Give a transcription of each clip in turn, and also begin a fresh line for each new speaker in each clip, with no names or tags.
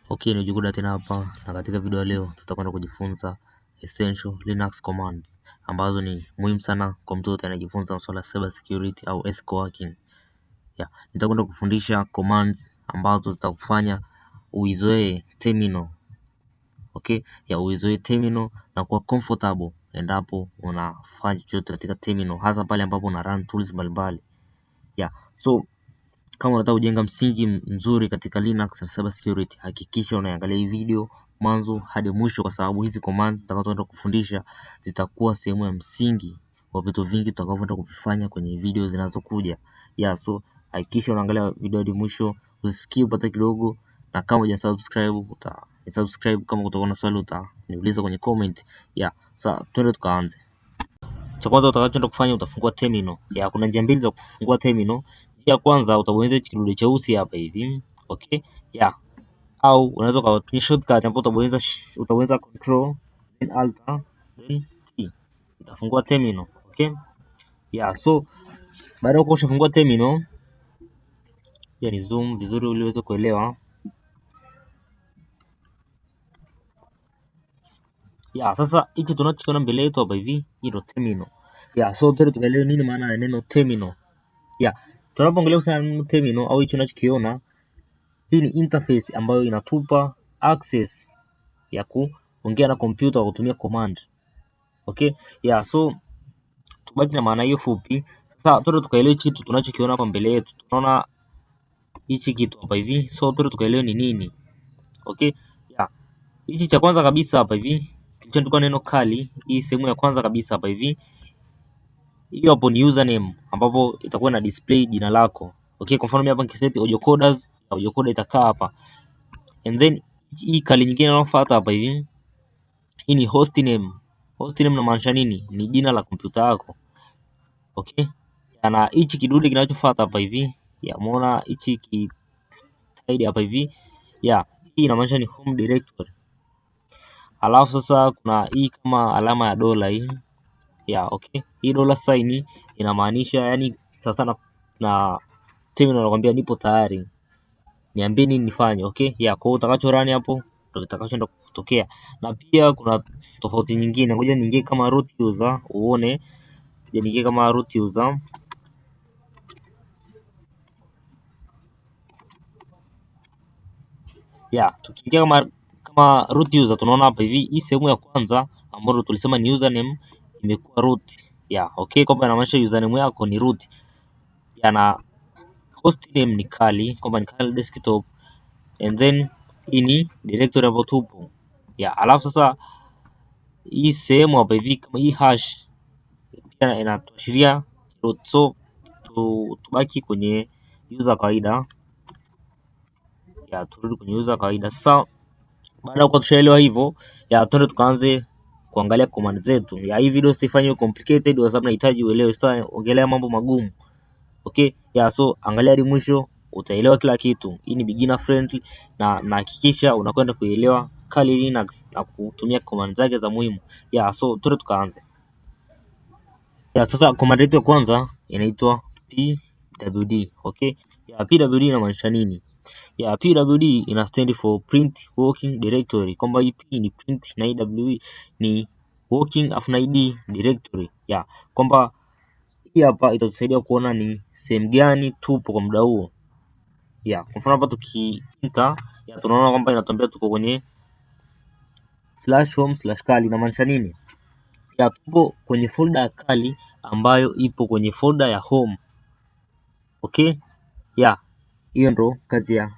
Okay, nimejikuta tena hapa na katika video leo tutakwenda kujifunza essential Linux commands ambazo ni muhimu sana kwa mtu yote anayejifunza masuala ya cyber security au ethical hacking. Nitakwenda kufundisha commands ambazo zitakufanya uizoee terminal. Okay, uizoee terminal na kuwa comfortable endapo unafanya chochote katika terminal, hasa pale ambapo una run tools mbalimbali. So kama unataka kujenga msingi mzuri katika Linux na cyber security, hakikisha unaangalia hii video mwanzo hadi mwisho, kwa sababu hizi commands nitakazoenda kufundisha zitakuwa sehemu ya msingi wa vitu vingi tutakavyoenda kuvifanya kwenye video zinazokuja. So hakikisha unaangalia video hadi mwisho, usiskip hata kidogo, na kama hujasubscribe subscribe. Kama kutakuwa na swali utaniuliza kwenye comment. Sasa twende tukaanze. Cha kwanza utakachoenda kufanya, utafungua terminal. Kuna njia mbili za kufungua terminal. Ya kwanza utabonyeza hichi kidude cheusi hapa hivi. Okay? Au unaweza kutumia shortcut ambapo utabonyeza control then alt then T. Utafungua terminal. Okay? So baada ya kushafungua terminal, ni zoom vizuri ili uweze kuelewa. Sasa hichi tunachokiona mbele yetu hapa hivi, hii ndio terminal. So tuelewe nini maana ya neno terminal. Tunapoongelea kuhusiana na terminal au hicho unachokiona, hii ni interface ambayo inatupa access ya kuongea na kompyuta kwa kutumia command. Okay? So tubaki na maana hiyo fupi. Sasa tukaelewe kitu tunachokiona hapa mbele yetu. Tunaona hichi kitu hapa hivi. So tukaelewe ni nini. Okay? Hichi cha kwanza kabisa hapa hivi, kilichoandikwa neno kali, hii sehemu ya kwanza kabisa hapa hivi. Hiyo hapo ni username ambapo itakuwa na display jina lako. Okay, kwa mfano mimi hapa nikiseti audio coders, audio coder itakaa hapa. And then hii kali nyingine inayofuata hapa hivi, hii ni host name. Host name inamaanisha nini? Ni jina la kompyuta yako. Okay? Na hichi kidude kinachofuata hapa hivi, umeona hichi hide hapa hivi. Hii inamaanisha ni home directory. Alafu sasa kuna hii kama alama ya dola hii. Okay. Hii dollar sign inamaanisha yani sasa na terminal inakwambia nipo tayari, niambie nini nifanye. Okay? Kwa hiyo utakacho run hapo ndio kitakachoenda kutokea. Na pia kuna tofauti nyingine. Ngoja niingie kama root user uone. Niingie kama root user. Tukiingia kama root user tunaona hapa hivi, hii sehemu ya kwanza ambayo tulisema ni username imekuwa root. Okay, kwamba inamaanisha username yako ni root. Na host name ni kali, kwamba ni kali desktop. And then hii ni directory ambayo tupo. Alafu sasa hii sehemu hapa hivi kama hii hash pia inatuashiria root. So tubaki kwenye user kawaida. Turudi kwenye user kawaida. Sasa baada ya kushaelewa hivyo, twende tukaanze kuangalia command zetu. Hii video sitaifanya complicated kwa sababu nahitaji uelewe, sitaongelea mambo magumu. Okay? So angalia hadi mwisho utaelewa kila kitu. Hii ni beginner friendly na hakikisha unakwenda kuelewa Kali Linux na kutumia command zake za muhimu. So twende tukaanze. Sasa command yetu ya kwanza inaitwa pwd. Okay? Pwd inamaanisha nini? Pwd ina stand for print working directory, kwamba hii P ni print na hii ni working afu na id directory. Kwamba hii hapa itatusaidia kuona ni sehemu gani tupo kwa muda huo. Kwa mfano hapa tukiinta, tunaona kwamba inatuambia tuko kwenye /home/kali. Inamaanisha nini? Tupo kwenye folder ya kali ambayo ipo kwenye folder ya home. Okay? Hiyo ndo kazi ya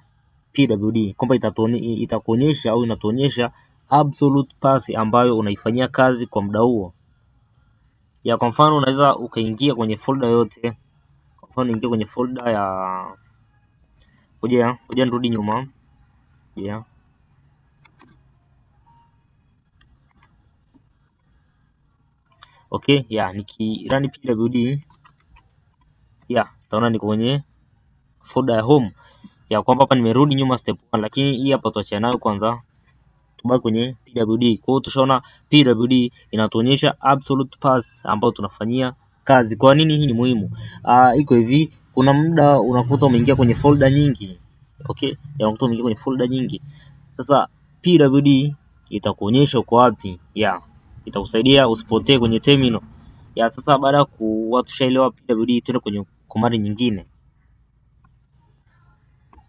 pwd, kwamba itakuonyesha au inatuonyesha absolute path ambayo unaifanyia kazi kwa muda huo. Kwa mfano unaweza ukaingia kwenye folder yote. Kwa mfano ingia kwenye folder ya ngoja nirudi nyuma. Okay, nikirun pwd taona niko kwenye folder ya home. Kwamba hapa nimerudi nyuma step 1, lakini hii hapa tuachane nayo kwanza. Tubaki kwenye pwd. Kwa hiyo tushaona pwd inatuonyesha absolute path ambayo tunafanyia kazi. Kwa nini hii ni muhimu? Iko hivi, kuna muda unakuta umeingia kwenye folder nyingi. Okay? Unakuta umeingia kwenye folder nyingi. Sasa pwd itakuonyesha uko wapi, itakusaidia usipotee kwenye terminal. Sasa baada ya kuwa tushaelewa pwd, tuende kwenye command nyingine.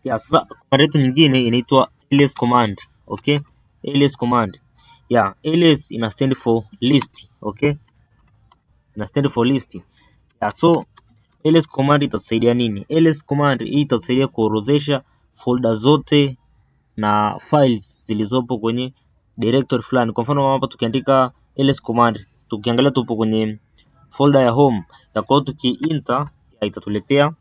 Sasa command yetu nyingine inaitwa ls command. Okay, ls command. Ls ina stand for list. Okay, ina stand for list. So ls command itatusaidia nini? Ls command hii itatusaidia kuorodhesha folder zote na files zilizopo kwenye directory fulani. Kwa mfano hapa tukiandika ls command, tukiangalia tupo kwenye folder ya home, kwa hiyo tukienter itatuletea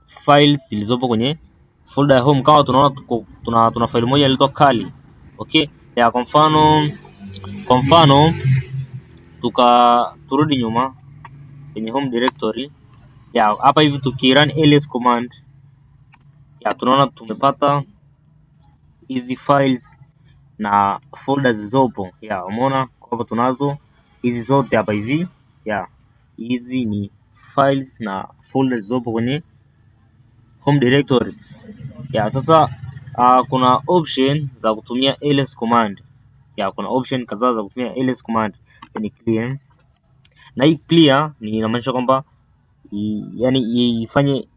files zilizopo kwenye folder ya home. Kama tunaona tuna file moja inaitwa kali. Okay, kwa mfano turudi nyuma kwenye home directory. Hapa hivi tukirun ls command, tunaona tumepata hizi files na folders zilizopo. Umeona kwamba tunazo hizi zote hapa hivi. Hizi ni files na folders zilizopo kwenye home directory. Sasa kuna option za kutumia ls command. Kuna option kadhaa za kutumia ls command. Ni clear, na hii clear ni inamaanisha kwamba ifanye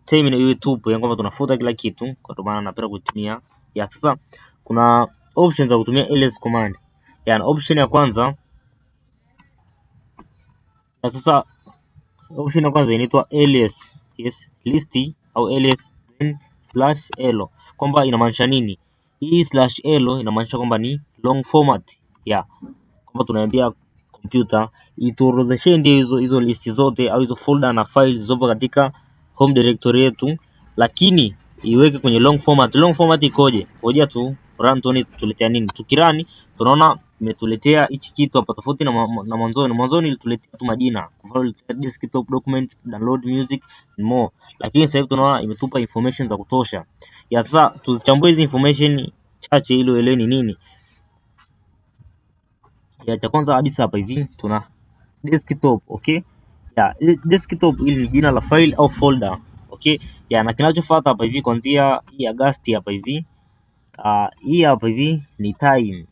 terminal iwe tupu, kwamba tunafuta kila kitu, kwa maana napenda kutumia. Sasa kuna options za kutumia ls command. Na option ya kwanza, sasa option ya kwanza inaitwa ls list au ls then /l. Kwamba inamaanisha nini? Hii /l inamaanisha kwamba ni long format. Kwamba tunaambia computer ituorodheshe ndio hizo listi zote au hizo folder na files zilizopo katika home directory yetu, lakini iweke kwenye long format. Long format ikoje? Ngoja tu run tuone tuletea nini. Tukirani tunaona imetuletea hichi kitu hapa, tofauti na mwanzoni ilituletea tu majina, kwa mfano desktop document, download music and more, lakini sasa hivi tunaona imetupa information za kutosha. Sasa tuzichambue hizi information chache ili uelewe ni nini. Cha kwanza kabisa hapa hivi tuna desktop. Okay, desktop hili ni jina la file au folder. Okay, na kinachofuata hapa hivi kuanzia hii August hapa hivi, hii hapa hivi ni time.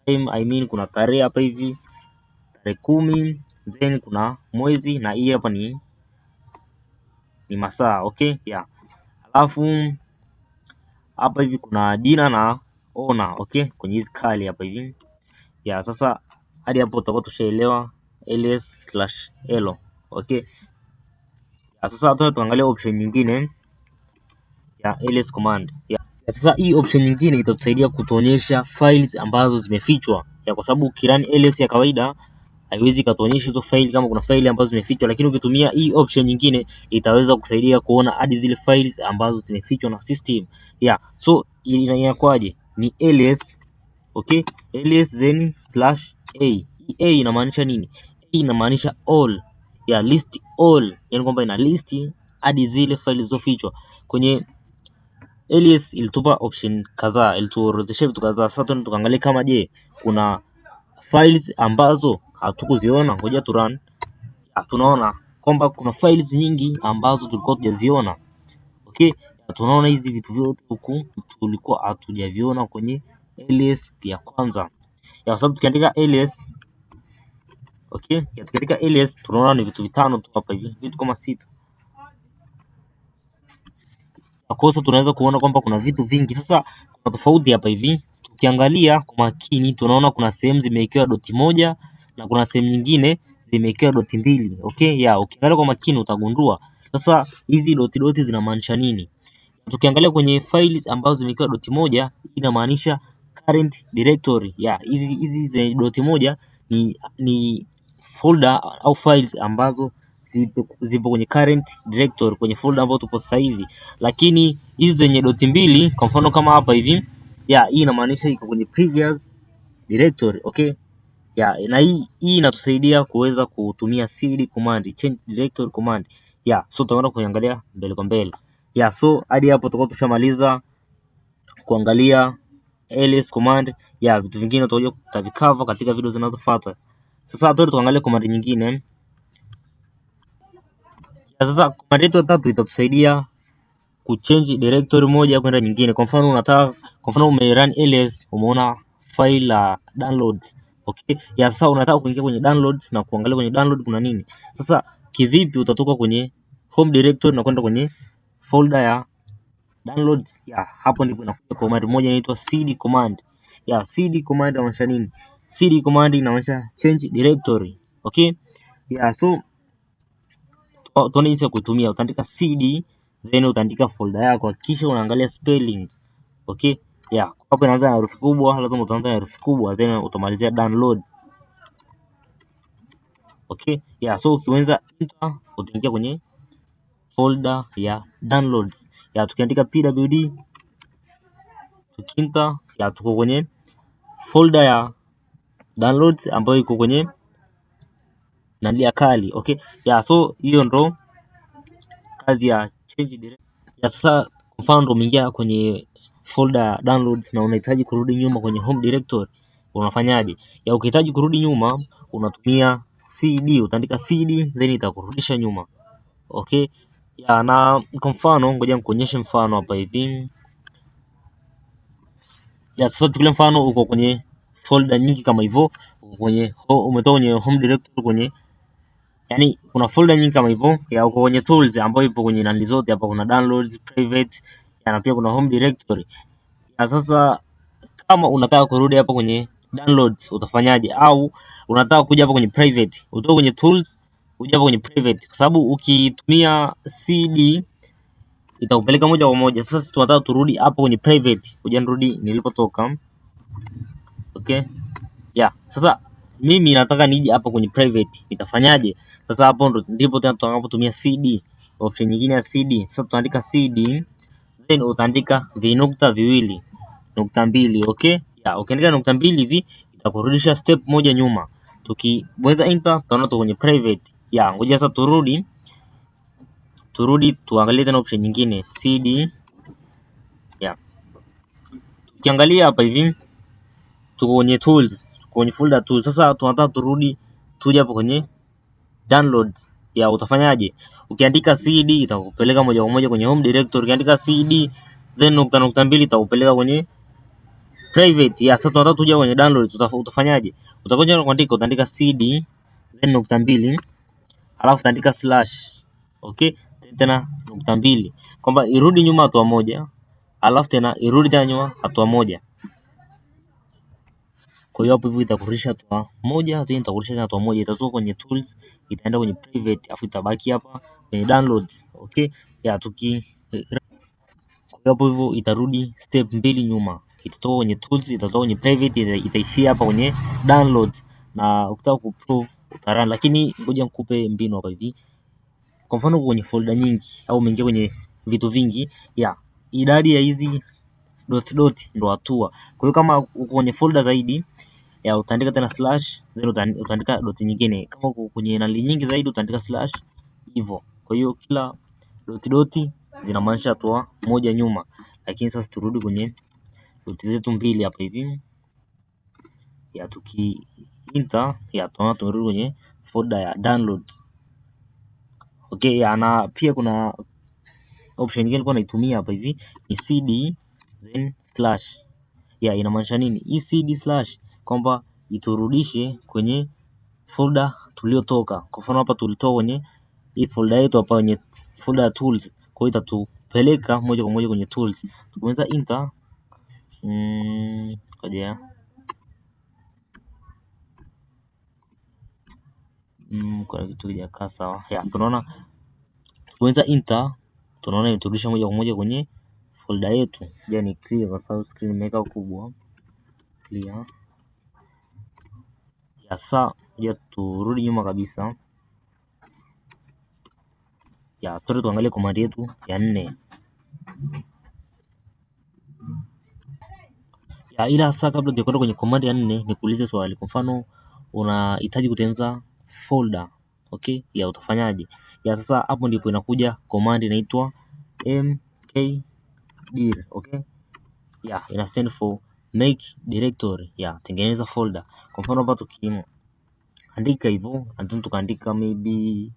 Time I mean kuna tarehe hapa hivi, tarehe 10, then kuna mwezi, na hii hapa ni masaa. Okay, alafu hapa hivi kuna jina na owner. Okay, kwenye hizi kali hapa hivi. Sasa hadi hapo tutakuwa tushaelewa ls/l. Okay, sasa tuangalie option nyingine ya ls command. Sasa hii option nyingine itatusaidia kutuonyesha files ambazo zimefichwa, kwa sababu ukirun ls ya kawaida haiwezi katuonyesha hizo file kama kuna file ambazo zimefichwa, lakini ukitumia hii option nyingine itaweza kusaidia kuona hadi zile files ambazo zimefichwa na system. So inakuwaje? Ni ls. Okay, ls then /a. A inamaanisha nini? A inamaanisha all. List all, yani kwamba ina list hadi zile files zilizofichwa. Kwenye ls ilitupa option kadhaa, ilituorodhesha vitu kadhaa. Sasa tukaangalia kama kuna files ambazo hatukuziona. Ngoja tu run. Tunaona kwamba kuna files nyingi ambazo tulikuwa tujaziona. Okay, tunaona hizi vitu vyote huku tulikuwa hatujaviona kwenye ls ya kwanza. Kwa sababu tukiandika ls, okay, tukiandika ls tunaona ni vitu vitano tu hapa hivi, vitu kama 6. Akosa tunaweza kuona kwamba kuna vitu vingi. Sasa kuna tofauti hapa hivi. Tukiangalia kwa makini tunaona kuna sehemu zimewekewa doti moja na kuna sehemu nyingine zimewekewa doti mbili. Okay, ukiangalia kwa makini utagundua. Sasa hizi doti zinamaanisha nini? Tukiangalia kwenye files ambazo zimewekewa doti moja, inamaanisha current directory. Hizi zenye doti moja ni folder au files ambazo zipo kwenye current directory, kwenye folder ambayo tupo sasa hivi. Lakini hizi zenye doti mbili, kwa mfano kama hapa hivi, hii inamaanisha iko kwenye previous directory. Okay, na hii inatusaidia kuweza kutumia cd command, change directory command. So tutaenda kuangalia mbele kwa mbele. So hadi hapo tutakuwa tushamaliza kuangalia ls command. Vitu vingine tutavikava katika video zinazofuata. Sasa tuangalie command nyingine. Sasa command yetu ya tatu itatusaidia kuchange directory moja kwenda nyingine. Kwa mfano umerun ls, umeona file la downloads. Okay? Ya sasa unataka kuingia kwenye downloads na kuangalia kwenye download kuna nini. Sasa kivipi utatoka kwenye home directory na kwenda kwenye folder ya downloads? Ya hapo ndipo inakuja command moja inaitwa cd command. Ya cd command inamaanisha nini? Cd command inamaanisha change directory. Okay? Ya so tuone jinsi ya kutumia. Utaandika cd then utaandika folder yako, kisha unaangalia spellings. Okay? Ya hapo inaanza na herufi kubwa, lazima utaanza na herufi kubwa then utamalizia download. Okay? Ya so ukianza enter utaingia kwenye folder ya downloads. Ya tukiandika pwd tukiinter, ya tuko kwenye folder ya downloads ambayo iko kwenye nalia kali. Okay? Ya so hiyo ndo kazi ya change directory. Ya sasa kwa mfano ndo umeingia kwenye folder ya downloads na unahitaji kurudi nyuma kwenye home directory, unafanyaje? Ya ukihitaji kurudi nyuma unatumia cd, utaandika cd then itakurudisha nyuma. Okay? Ya na kwa mfano ngoja nikuonyeshe mfano hapa hivi. Ya sasa tukile mfano uko kwenye folder nyingi kama hivyo, umetoka kwenye home directory kwenye, yani kuna folder nyingi kama hivyo. Ya uko kwenye tools ambayo ipo kwenye nani zote hapa, kuna downloads, private, na pia kuna home directory. Ya sasa kama unataka kurudi hapa kwenye downloads utafanyaje? Au unataka kuja hapa kwenye private, utoke kwenye tools uje hapa kwenye private, kwa sababu ukitumia cd itakupeleka moja kwa moja. Sasa tunataka turudi hapo kwenye private, kuja nirudi nilipotoka. Okay? Ya sasa mimi nataka nije hapa kwenye private, itafanyaje? Sasa hapo ndipo tena tutakapotumia cd, option nyingine ya cd. Sasa tutaandika cd then utaandika vinukta viwili nukta mbili. Okay? Ya ukiandika nukta mbili hivi itakurudisha step moja nyuma. Tukibonyeza enter tutaona tuko kwenye private. Ya ngoja sasa turudi tuangalie tena option nyingine cd. Ya ukiangalia hapa hivi tuko kwenye tools, kwenye folder tools. Sasa tunataka tuje hapo kwenye downloads. Ya utafanyaje? Ukiandika cd itakupeleka moja kwa moja kwenye home directory. Ukiandika cd then nukta mbili itakupeleka kwenye private. Ya sasa tunataka tuje kwenye downloads, utafanyaje? Utakuja kuandika, utaandika cd then nukta mbili alafu utaandika slash. Okay? Tena nukta mbili, kwamba irudi nyuma hatua moja alafu tena irudi tena nyuma hatua moja. Kwa hiyo hapo hivyo itakurudisha hatua moja, then itakurudisha hatua moja, itatoka kwenye tools itaenda kwenye private afu itabaki hapa kwenye downloads. Okay? Ya kwa hiyo hapo hivyo itarudi step mbili nyuma, itatoka kwenye tools, itatoka kwenye private, itaishia hapa kwenye downloads. Na ukitaka kuprove utarun, lakini ngoja nikupe mbinu hapa hivi. Kwa mfano uko kwenye folder nyingi au umeingia kwenye vitu vingi, ya idadi ya hizi dot ndo hatua. Kwa hiyo kama uko kwenye folder zaidi, ya utaandika tena slash then utaandika dot nyingine. Kama uko kwenye nali nyingi zaidi utaandika slash hivyo. Kwa hiyo kila dot zinamaanisha hatua moja nyuma. Lakini sasa turudi kwenye dot zetu mbili hapa hivi. Ya tuki enter ya tunaona tumerudi kwenye folder ya downloads. Okay? Ya na pia kuna option nyingine nilikuwa naitumia hapa hivi ni cd then slash. Ya inamaanisha nini? Hii cd slash kwamba iturudishe kwenye folder tuliotoka. Kwa mfano hapa tulitoka kwenye hii folder yetu hapa kwenye folder ya tools. Kwa hiyo itatupeleka moja kwa moja kwenye tools. Tukibonyeza enter ngoja kuna kitu kijakaa sawa. Ya tunaona tukibonyeza enter tunaona imeturudisha moja kwa moja kwenye folder yetu. Je, ni clear kwa sababu screen imeweka kubwa. Clear. Ya sasa ngoja turudi nyuma kabisa. Ya tuangalie command yetu ya 4. Ya ila sasa kabla tujakwenda kwenye command ya 4 nikuulize swali. Kwa mfano unahitaji kutengeneza folder. Okay? Ya utafanyaje? Ya sasa hapo ndipo inakuja command inaitwa mkdir. Okay? Ya ina stand for make directory. Ya tengeneza folder. Kwa mfano hapa tukiandika hivyo and then tukaandika maybe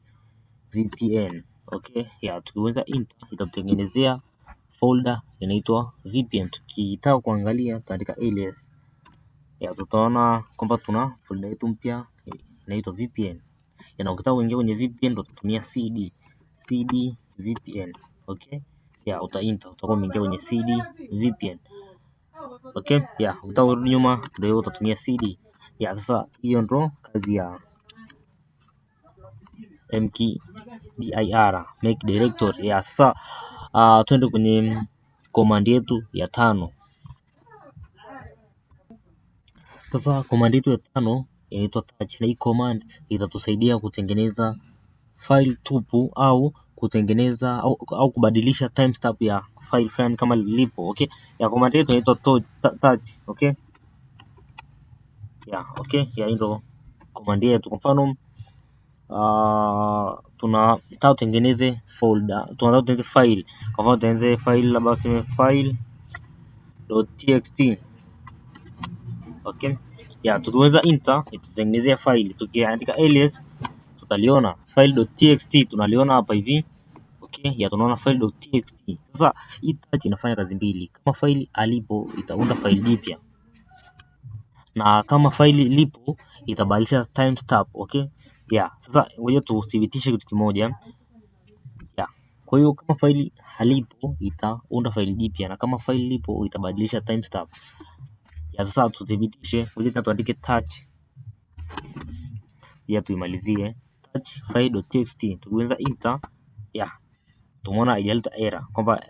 vpn. Okay? Ya tukiweza enter itatutengenezea folder inaitwa VPN. Tukitaka kuangalia tutaandika alias. Tutaona kwamba tuna folder yetu mpya inaitwa VPN. Na ukitaka kuingia kwenye VPN ndo utatumia cd VPN. Okay? Utaenter, utakuwa umeingia kwenye cd VPN. Okay? Ukitaka kurudi nyuma ndio utatumia cd. Sasa hiyo ndo kazi ya mkdir, make directory. Sasa twende kwenye command yetu ya 5. Sasa command yetu ya 5 inaitwa touch, na hii command itatusaidia kutengeneza file tupu au kutengeneza au kubadilisha timestamp ya file fulani kama lilipo. Okay? Command yetu inaitwa touch. Okay? Hii ndo command yetu. Kwa mfano tunataka tutengeneze folder, tunataka tutengeneze file. Kwa mfano tutengeneze file labda tuseme file.txt. Okay? Tukiweza enter itatengenezea file. Tukiandika alias tutaliona file.txt, tunaliona hapa hivi. Okay? Tunaona file.txt. Sasa hii touch inafanya kazi mbili. Kama file alipo itaunda file jipya, na kama file lipo itabadilisha timestamp. Okay? Sasa ngoja tuthibitishe kitu kimoja. Kwa hiyo kama file halipo itaunda file jipya, na kama file lipo itabadilisha timestamp. Sasa tuthibitishe, ngoja tuandike touch. Tuimalizie touch file.txt. Tukiweza enter, tumeona haijaleta error kwamba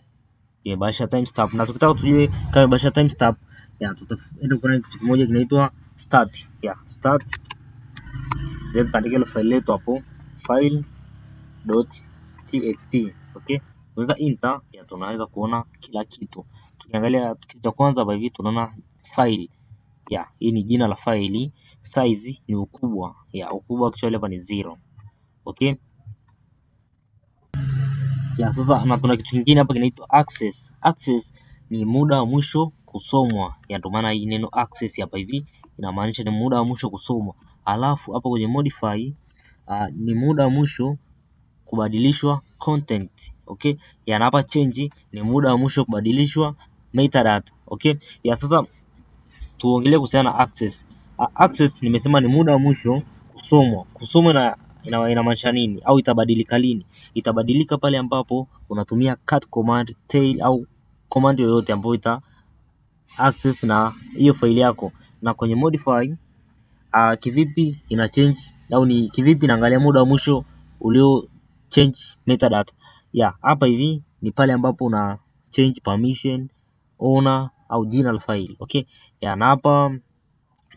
imebadilisha timestamp. Na tukitaka tujue kama imebadilisha timestamp, tutaenda kuna kitu kimoja kinaitwa start. Start. Then tuandike ile file letu hapo file.txt. Okay? Tukiweza enter, tunaweza kuona kila kitu. Tukiangalia kitu cha kwanza hapa hivi tunaona file. Hii ni jina la file. Size ni ukubwa. Ukubwa actually hapa ni 0. Okay? Sasa na kuna kitu kingine hapa kinaitwa access. Access ni muda wa mwisho kusomwa. Ndio maana hii neno access hapa hivi inamaanisha ni muda wa mwisho kusomwa. Alafu hapa kwenye modify ni muda wa mwisho kubadilishwa content. Okay? Na hapa change ni muda wa mwisho kubadilishwa metadata. Okay? Sasa tuongelee kuhusiana na access. Access nimesema ni muda wa mwisho kusomwa. Kusomwa inamaanisha nini au itabadilika lini? Itabadilika pale ambapo unatumia cat command, tail au command yoyote ambayo ita access na hiyo file yako. Na kwenye modify kivipi ina change au ni kivipi inaangalia muda wa mwisho ulio change metadata. Hapa hivi ni pale ambapo una change permission, owner au jina la file. Okay? Na hapa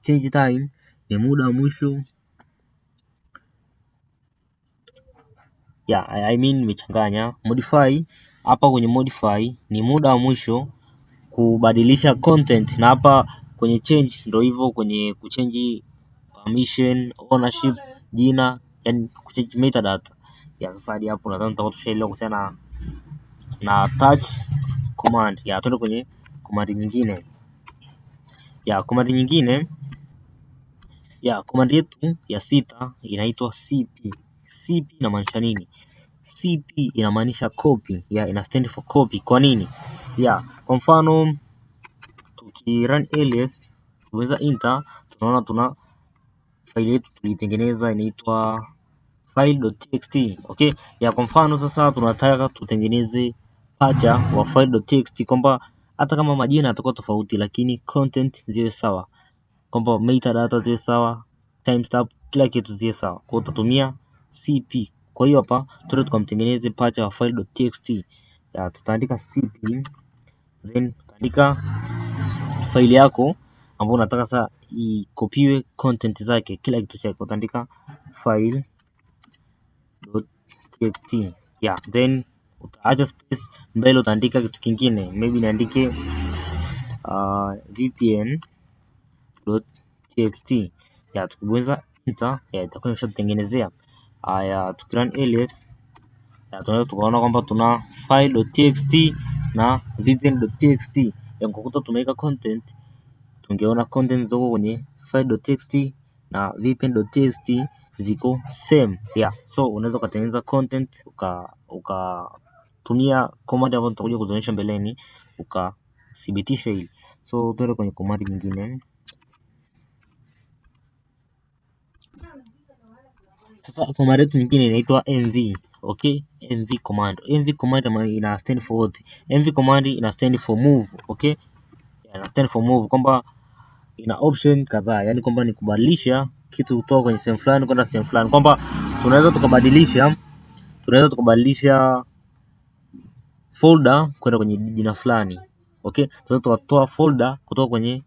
change time ni muda wa mwisho. Nimechanganya. Modify hapa kwenye modify ni muda wa mwisho kubadilisha content, na hapa kwenye change ndio hivyo, kwenye kuchange permission, ownership, jina, yani kuchange metadata. Sasa hadi hapo nadhani tutakuwa tushaelewa kuhusiana na touch command. Tuende kwenye command nyingine. Command nyingine command yetu ya 6 inaitwa cp. Cp inamaanisha nini? CP inamaanisha copy. Ina stand for copy. Kwa nini? Kwa mfano tukirun alias tuweza enter, tunaona tuna file yetu tulitengeneza inaitwa file.txt. Okay? Kwa mfano sasa tunataka tutengeneze pacha wa file.txt kwamba hata kama majina yatakuwa tofauti lakini content ziwe sawa, kwamba metadata ziwe sawa, timestamp, kila kitu ziwe sawa. Kwa tutatumia cp. Kwa hiyo hapa tukamtengeneze pacha wa file.txt. Tutaandika cp, then tutaandika file yako ambayo unataka sasa ikopiwe content zake, kila kitu chake. Utaandika file.txt. Then utaacha space mbele, utaandika kitu kingine, maybe niandike vpn.txt. Tukibonyeza enter, itakuwa imeshatengenezea. Tukirun alias tunaweza tukaona kwamba tuna file.txt na vpn.txt. Kwa tumeweka content, tungeona content ziko kwenye file.txt na vpn.txt ziko same. So unaweza kutengeneza content tumia command ambayo tutakuja kuzionyesha mbeleni ukathibitisha hili. So tuende kwenye command nyingine. Sasa command yetu nyingine inaitwa mv. Okay, mv command. Mv command ina stand for what? Mv command ina stand for move. Okay, ina stand for move, kwamba ina option kadhaa, yani kwamba ni kubadilisha kitu kutoka kwenye sehemu fulani kwenda sehemu fulani, kwamba tunaweza tukabadilisha folder kwenda kwenye jina fulani. Okay, tunaweza tukatoa folder kutoka kwenye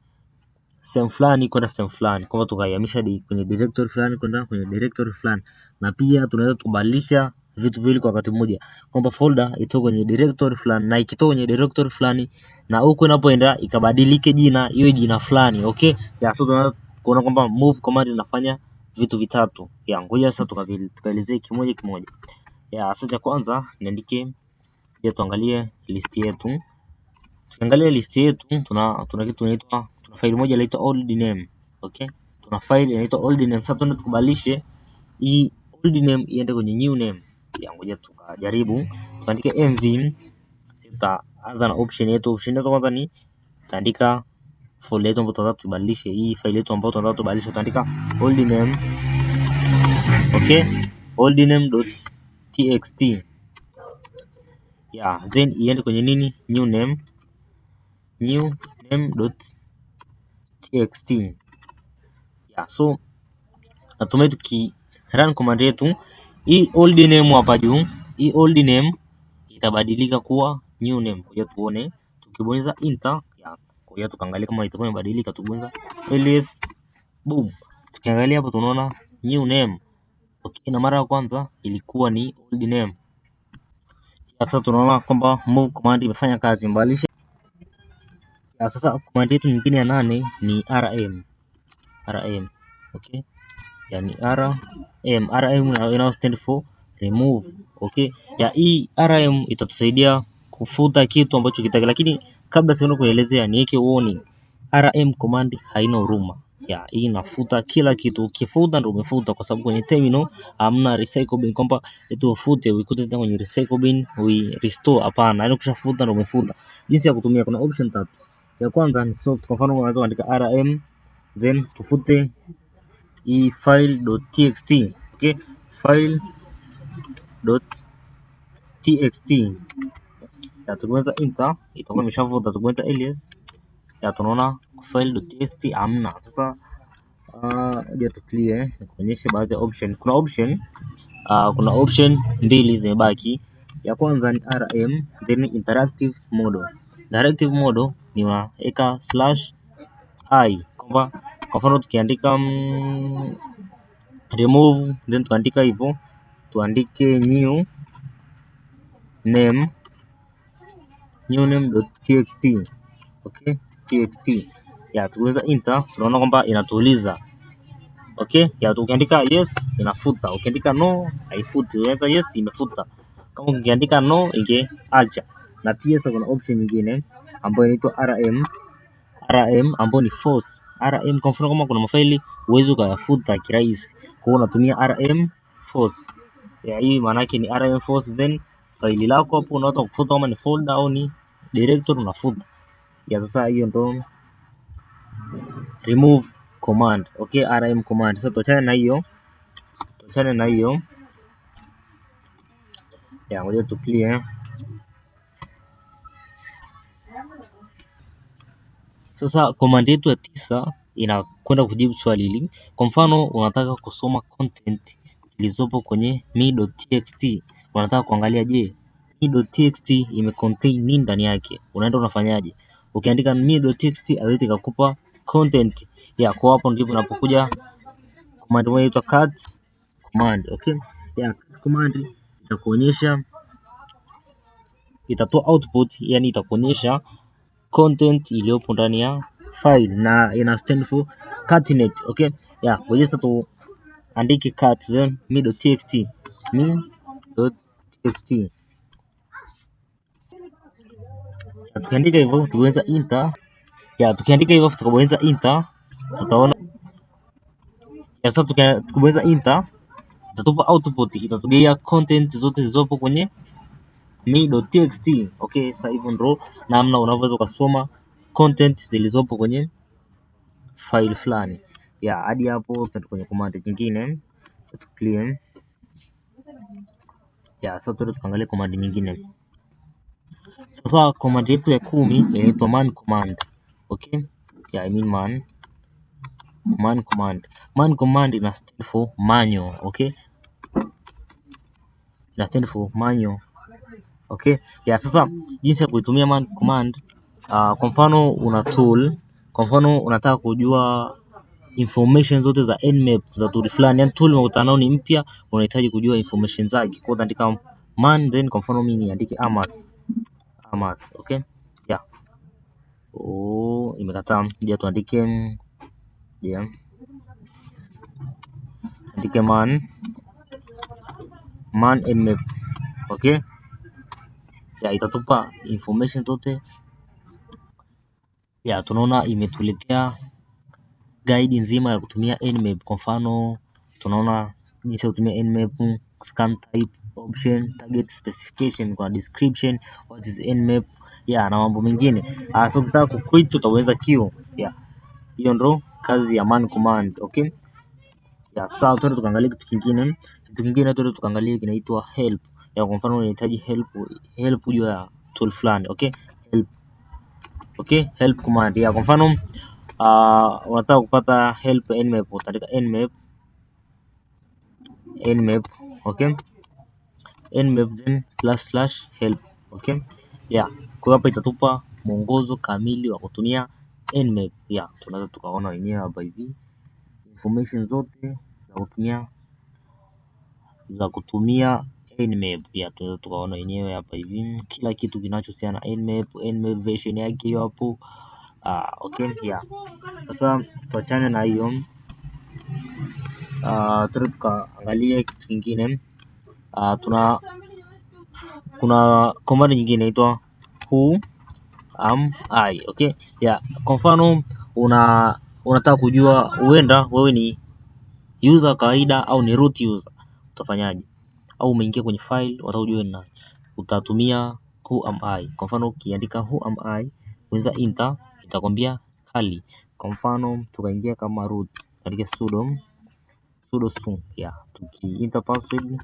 sehemu fulani kwenda sehemu fulani, kwamba tukaihamisha kwenye directory fulani kwenda kwenye directory fulani. Na pia tunaweza kubadilisha vitu viwili kwa wakati mmoja, kwamba folder itoke kwenye directory fulani, na ikitoka kwenye directory fulani na huko inapoenda ikabadilike jina iwe jina fulani. Okay, ya so tunaweza kuona kwamba move command inafanya vitu vitatu. Ya ngoja sasa tukaelezee kimoja kimoja. Ya sasa cha kwanza niandike, ya tuangalie list yetu. Tukiangalia list yetu tuna kitu tunaitwa, tuna file moja inaitwa old name. Okay, tuna file inaitwa old name. Sasa tuende tukubadilishe hii old name iende kwenye new name. Ya ngoja tukajaribu, tuandike mv, tutaanza na option yetu. Option yetu kwanza ni tutaandika folder yetu ambayo tunataka tubadilishe, hii file yetu ambayo tunataka tubadilishe, tutaandika old name. Okay, old name.txt. Yeah, then iende kwenye nini, new name.txt. Yeah, so natumai tuki run command yetu, hii old name hapa juu, hii old name itabadilika kuwa new name. Kwa tuone tukibonyeza enter, ya kwa tukaangalia kama itakuwa imebadilika, tubonyeza ls, boom, tukiangalia hapo tunaona new name. Okay, na mara ya kwanza ilikuwa ni old name. Sasa tunaona kwamba move command imefanya kazi, mbadilisha. Sasa command yetu nyingine ya 8 ni rm. Okay, yani rm ina stand for remove. Okay, ya hii rm itatusaidia kufuta kitu ambacho kitaki, lakini kabla sienda kuelezea niweke warning, rm command haina huruma. Ya hii inafuta kila kitu, ukifuta ndio umefuta, kwa sababu kwenye terminal hamna recycle bin, kwamba eti ufute uikute tena kwenye recycle bin restore. Hapana, yani ukishafuta ndio umefuta. Jinsi ya kutumia, kuna option tatu. Ya kwanza ni soft. Kwa mfano unaweza kuandika rm then tufute hii file.txt. Okay, file.txt. Ya tukibonyeza enter itakuwa imeshafuta. Tukibonyeza ls, ya tunaona file.txt hamna. Sasa ya tu clear nikuonyeshe baadhi ya option. Kuna option mbili zimebaki. Ya kwanza ni rm then interactive mode. Interactive mode ni unaweka /i, kwamba kwa mfano tukiandika remove then tuandika hivyo, tuandike new name.txt. Okay, txt. Ya tuweza enter, tunaona kwamba inatuuliza. Okay, ya tukiandika yes inafuta, ukiandika no haifuti. Unaweza yes imefuta, kama ukiandika no ingeacha. Na pia sasa kuna option nyingine ambayo inaitwa rm ambayo ni force. Rm kwa mfano kama kuna mafaili uwezo ukayafuta kirahisi, kwa hiyo unatumia rm force. Ya hii maana yake ni rm force, then faili lako hapo unaweza kufuta kama ni folder au ni directory unafuta. Ya sasa hiyo ndo remove command. Okay, rm command. Sasa tuachane na hiyo. Ya ngoja tu clear. Sasa command yetu ya 9 inakwenda kujibu swali hili. Kwa mfano unataka kusoma content zilizopo kwenye me.txt, unataka kuangalia je, me.txt imecontain nini ndani yake, unaenda unafanyaje? Ukiandika me.txt haiwezi kukupa content. Ya kwa hapo ndipo unapokuja command moja inaitwa cut command. Okay, ya command itakuonyesha, itatoa output, yani itakuonyesha content iliyopo ndani ya file na ina stand for concatenate. Okay, ya ngoja sasa tuandike cut then me.txt. Tukiandika hivyo tubonyeza enter. Ya tukiandika hivyo tukabonyeza enter, tutaona ya sasa tukibonyeza enter itatupa output, itatugea content zote zilizopo kwenye me.txt. Okay, sasa hivyo ndo namna unavyoweza kusoma content zilizopo kwenye file fulani. Hadi hapo tutaenda kwenye command nyingine clear. Sasa tuangalie command nyingine. Sasa command yetu ya 10 inaitwa man command. Okay? I mean man command. Man command ina stand for manual, okay? Ina stand for manual. Okay? Sasa jinsi ya kuitumia man command, kwa mfano una tool, kwa mfano unataka kujua information zote za nmap za tool fulani, yani tool unakutana nao ni mpya, unahitaji kujua information zake. Kwa utaandika man, then kwa mfano mimi niandike amas. Okay? Imekataa. Tuandike andike man nmap. Okay? Itatupa information zote. Tunaona imetuletea guide nzima ya kutumia nmap. Kwa mfano tunaona jinsi ya kutumia nmap, scan type, option, target specification, kwa description, what is nmap, na mambo mengine. So ukitaka kuquit utaweza Q. Hiyo ndo kazi ya man command. Okay? Sasa tuende tukaangalia kitu kingine. Tuende tukaangalia kinaitwa help. Kwa mfano unahitaji help juu ya tool fulani. Okay? Help. Okay? Help command. Kwa mfano unataka kupata help nmap, utaandika nmap. Okay? Nmap then //help. Okay? Kwa hapa itatupa mwongozo kamili wa kutumia nmap. Tunaweza tukaona wenyewe hapa hivi information zote za kutumia nmap. Tunaweza tukaona wenyewe hapa hivi kila kitu kinachohusiana na nmap version yake hiyo hapo. Okay? Sasa tuachane na hiyo. Tukaangalia kitu kingine. Kuna command nyingine inaitwa who am I. Okay? Kwa mfano unataka kujua huenda wewe ni user kawaida au ni root user, utafanyaje? Au umeingia kwenye file unataka kujua ni nani, utatumia who am I. Kwa mfano ukiandika who am I unaweza enter, itakwambia hali. Kwa mfano tukaingia kama root, andika sudo tuki enter password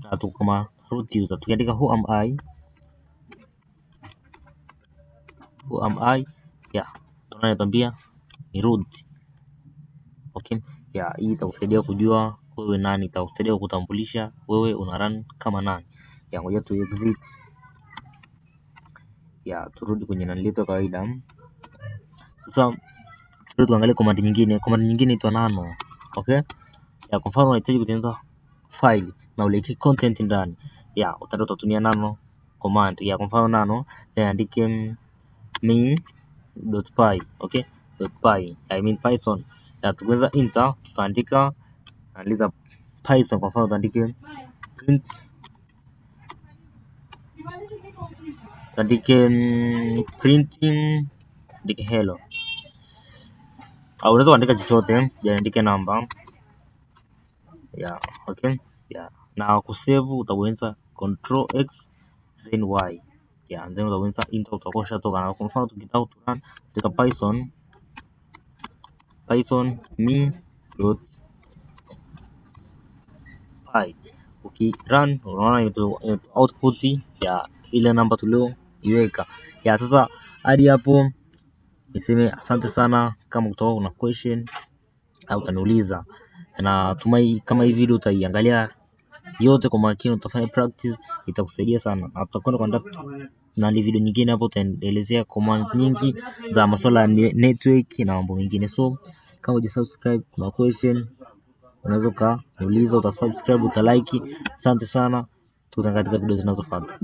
na tukama root user, tukiandika who am I tunatambia ni root. Okay? Hii itakusaidia kujua wewe nani, itakusaidia kukutambulisha wewe una run kama nani. Ngoja tu exit. Turudi kwenye nani letu kawaida. Sasa tuangalie command nyingine. Command nyingine inaitwa nano. Okay? Kwa mfano unahitaji kutengeneza file na uleke content ndani. Utatumia nano command. Kwa mfano nano andike me.py. Okay? .py. I mean Python. Tukiweza enter tutaandika analiza Python. Kwa mfano tuandike print, tuandike printing, andike hello. Au unaweza kuandika chochote, andike namba. Okay? Na kusave utabonyeza control X then Y. Then utabonyeza enter, utakosha toka. Na kwa mfano tukitaka tu run katika Python me.py. Ukirun unaona output ya ile namba tulioiweka. Sasa hadi hapo niseme asante sana. Kama utakuwa una question au utaniuliza, na tumai kama hii video utaiangalia yote kwa makini, utafanya practice, itakusaidia sana. Tutakwenda kuandaa na video nyingine hapo, utaelezea command nyingi za masuala ya network na mambo mengine. So kama hujasubscribe, kuna question unaweza kuniuliza, utasubscribe, utalike. Asante sana, tutaangalia katika video zinazofuata.